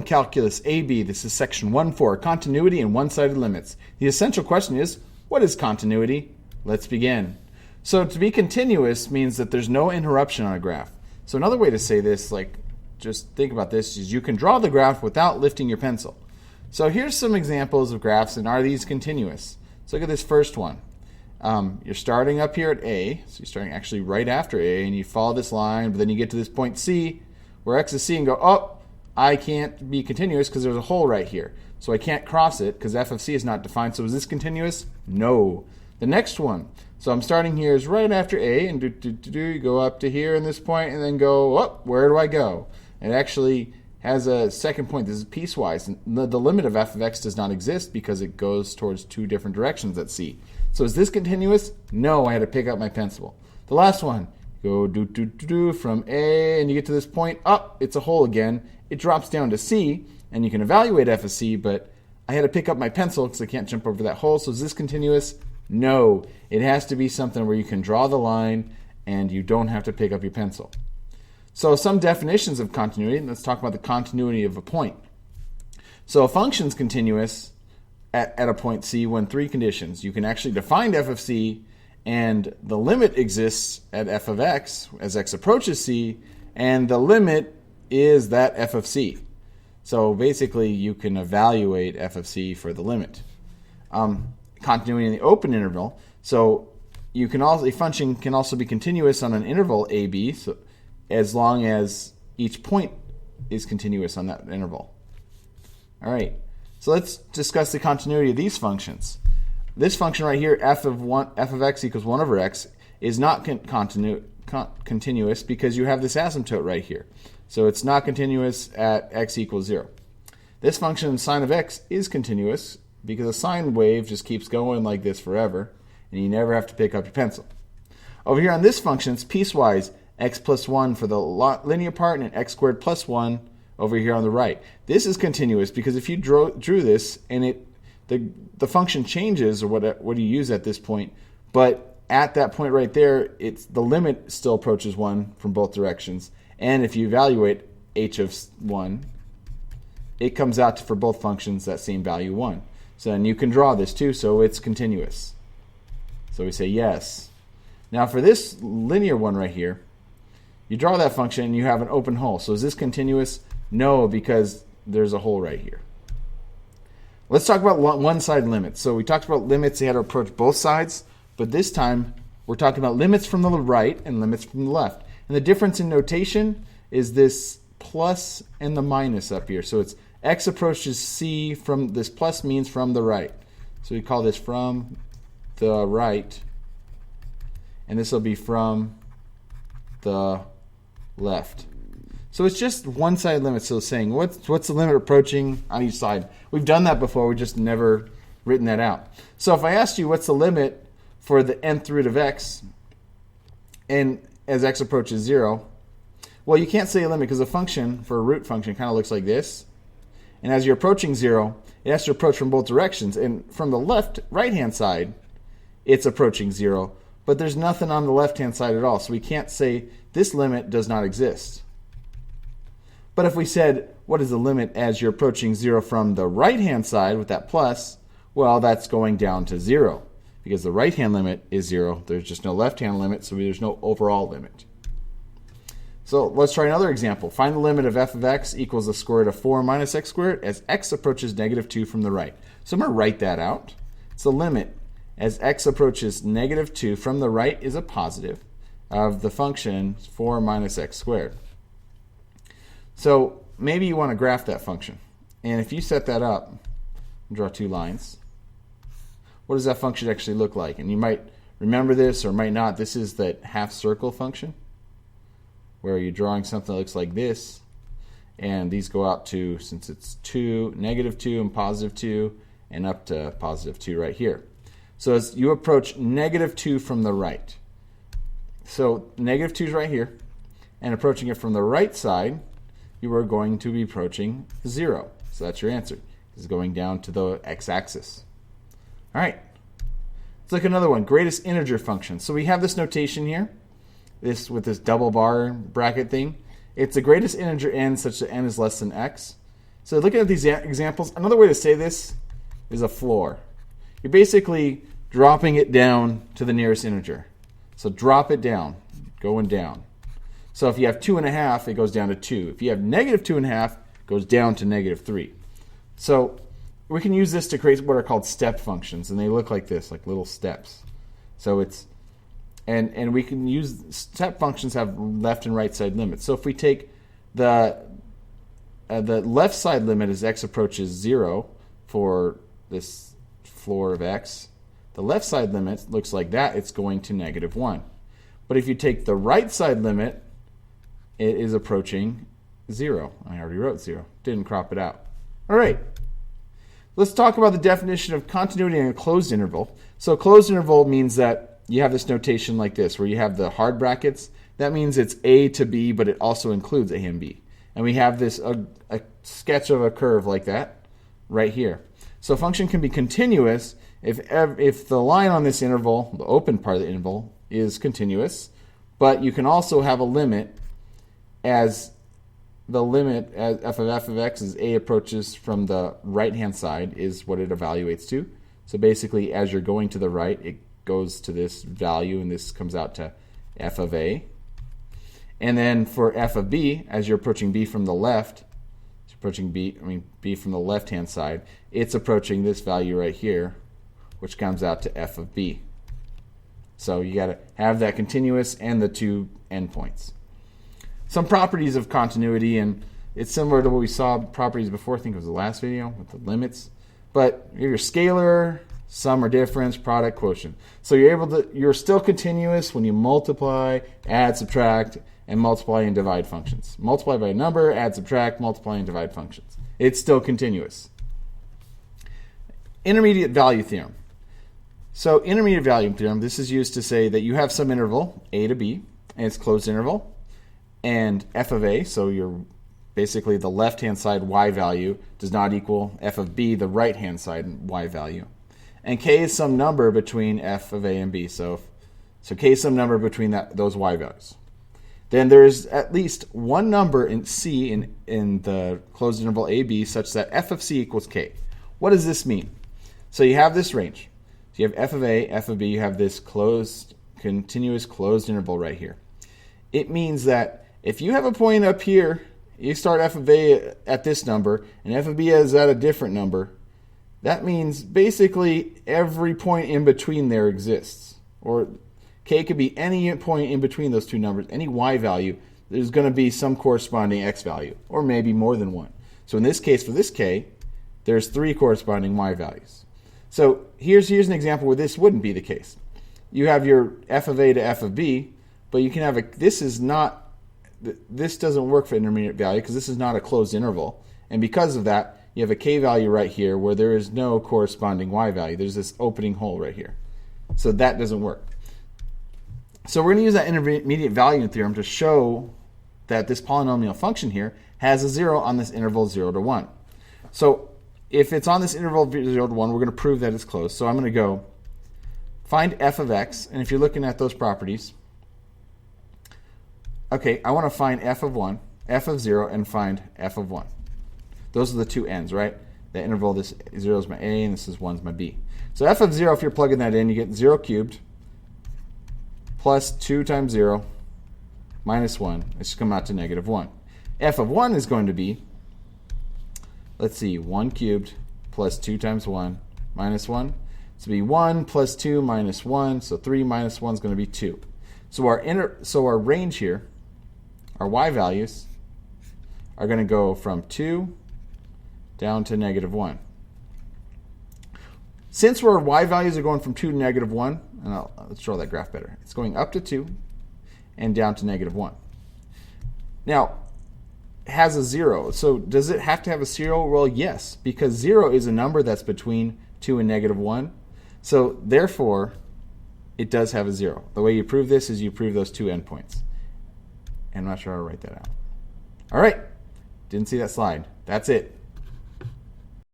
Welcome Calculus AB. This is section 1.4, continuity and one-sided limits. The essential question is, what is continuity? Let's begin. So to be continuous means that there's no interruption on a graph. So another way to say this, like just think about this, is you can draw the graph without lifting your pencil. So here's some examples of graphs, and are these continuous? So look at this first one. You're starting up here at A, so you're starting actually right after A, and you follow this line, but then you get to this point C, where X is C, and go, oh, I can't be continuous because there's a hole right here. So I can't cross it because f of c is not defined. So is this continuous? No. The next one. So I'm starting here is right after A, and you go up to here in this point, and then go, oh, where do I go? It actually has a second point. This is piecewise. And the limit of f of x does not exist because it goes towards two different directions at C. So is this continuous? No, I had to pick up my pencil. The last one. Go from A, and you get to this point. Up, it's a hole again. It drops down to C, and you can evaluate f of c, but I had to pick up my pencil because I can't jump over that hole. So is this continuous? No. It has to be something where you can draw the line and you don't have to pick up your pencil. So some definitions of continuity. Let's talk about the continuity of a point. So a function's continuous at a point C when three conditions. You can actually define f of c, and the limit exists at f of x as x approaches c, and the limit is that f of c. So basically you can evaluate f of c for the limit. Continuity in the open interval. So you can also, a function can also be continuous on an interval AB, so as long as each point is continuous on that interval. All right, so let's discuss the continuity of these functions. This function right here, f of x equals 1 over x, is not continuous because you have this asymptote right here. So it's not continuous at x equals 0. This function, sine of x, is continuous because a sine wave just keeps going like this forever, and you never have to pick up your pencil. Over here on this function, it's piecewise, x plus 1 for the linear part and x squared plus 1 over here on the right. This is continuous because if you drew this and the function changes, or what do you use at this point, but at that point right there, the limit still approaches 1 from both directions. And if you evaluate h of 1, it comes out to, for both functions, that same value 1. So then you can draw this too, so it's continuous. So we say yes. Now for this linear one right here, you draw that function and you have an open hole. So is this continuous? No, because there's a hole right here. Let's talk about one-sided limits. So we talked about limits, they had to approach both sides, but this time we're talking about limits from the right and limits from the left. And the difference in notation is this plus and the minus up here. So it's x approaches c from, this plus means from the right. So we call this from the right, and this will be from the left. So it's just one-sided limit. So saying what's the limit approaching on each side? We've done that before, we've just never written that out. So if I asked you what's the limit for the nth root of x, and as x approaches 0, well, you can't say a limit because a function, for a root function, kind of looks like this. And as you're approaching 0, it has to approach from both directions. And from the right-hand side, it's approaching 0. But there's nothing on the left-hand side at all. So we can't say this limit does not exist. But if we said, what is the limit as you're approaching 0 from the right-hand side with that plus, well, that's going down to 0. Because the right-hand limit is 0. There's just no left-hand limit, so there's no overall limit. So let's try another example. Find the limit of f of x equals the square root of 4 minus x squared as x approaches negative 2 from the right. So I'm going to write that out. It's the limit as x approaches negative 2 from the right is a positive of the function 4 minus x squared. So maybe you want to graph that function. And if you set that up, draw two lines, what does that function actually look like? And you might remember this or might not. This is that half circle function where you're drawing something that looks like this, and these go out to, since it's 2, negative 2 and positive 2, and up to positive 2 right here. So as you approach negative 2 from the right, so negative 2 is right here, and approaching it from the right side, you are going to be approaching 0. So that's your answer. It's going down to the x-axis. All right, let's look at another one, greatest integer function. So we have this notation here, this with this double bar bracket thing. It's the greatest integer n such that n is less than x. So looking at these examples, another way to say this is a floor. You're basically dropping it down to the nearest integer. So drop it down, going down. So if you have 2.5, it goes down to 2. If you have negative 2.5, it goes down to negative 3. So we can use this to create what are called step functions, and they look like this, like little steps. So it's, and we can use, step functions have left and right side limits. So if we take the left side limit as x approaches 0 for this floor of x, the left side limit looks like that, it's going to negative 1. But if you take the right side limit, it is approaching 0. I already wrote 0, didn't crop it out. All right, let's talk about the definition of continuity in a closed interval. So a closed interval means that you have this notation like this, where you have the hard brackets. That means it's a to b, but it also includes a and b. And we have this a sketch of a curve like that right here. So a function can be continuous if the line on this interval, the open part of the interval, is continuous, but you can also have a limit as the limit as f of x as a approaches from the right-hand side is what it evaluates to. So basically, as you're going to the right, it goes to this value, and this comes out to f of a. And then for f of b, as you're approaching b from the left, b from the left-hand side, it's approaching this value right here, which comes out to f of b. So you got to have that continuous and the two endpoints. Some properties of continuity, and it's similar to what we saw properties before. I think it was the last video with the limits. But your scalar, sum or difference, product, quotient. So you're still continuous when you multiply, add, subtract, and multiply and divide functions. Multiply by a number, add, subtract, multiply and divide functions. It's still continuous. Intermediate value theorem. So intermediate value theorem, this is used to say that you have some interval, a to b, and it's closed interval, and f of a, so you're basically the left-hand side y value does not equal f of b, the right-hand side y value. And k is some number between f of a and b, so k is some number between those y values. Then there's at least one number in c in the closed interval ab such that f of c equals k. What does this mean? So you have this range. So you have f of a, f of b, you have this continuous closed interval right here. It means that if you have a point up here, you start f of a at this number, and f of b is at a different number, that means basically every point in between there exists. Or k could be any point in between those two numbers, any y value, there's going to be some corresponding x value, or maybe more than one. So in this case, for this k, there's 3 corresponding y values. So here's an example where this wouldn't be the case. You have your f of a to f of b, but you can have this doesn't work for intermediate value because this is not a closed interval. And because of that, you have a k value right here where there is no corresponding y value. There's this opening hole right here. So that doesn't work. So we're going to use that intermediate value theorem to show that this polynomial function here has a 0 on this interval 0 to 1. So if it's on this interval 0 to 1, we're going to prove that it's closed. So I'm going to go find f of x, and if you're looking at those properties, okay, I want to find f of 1, f of 0, and find f of 1. Those are the two ends, right? The interval, this 0 is my a, and this is 1 is my b. So f of 0, if you're plugging that in, you get 0 cubed plus 2 times 0 minus 1. It's just come out to negative 1. F of 1 is going to be, let's see, 1 cubed plus 2 times 1 minus 1. It's going to be 1 plus 2 minus 1, so 3 minus 1 is going to be 2. So our range here, our y values, are going to go from 2 down to negative 1. Since our y values are going from 2 to negative 1, and let's draw that graph better. It's going up to 2 and down to negative 1. Now, it has a 0. So does it have to have a 0? Well, yes, because 0 is a number that's between 2 and negative 1. So therefore, it does have a 0. The way you prove this is you prove those two endpoints. And I'm not sure how to write that out. All right. Didn't see that slide. That's it.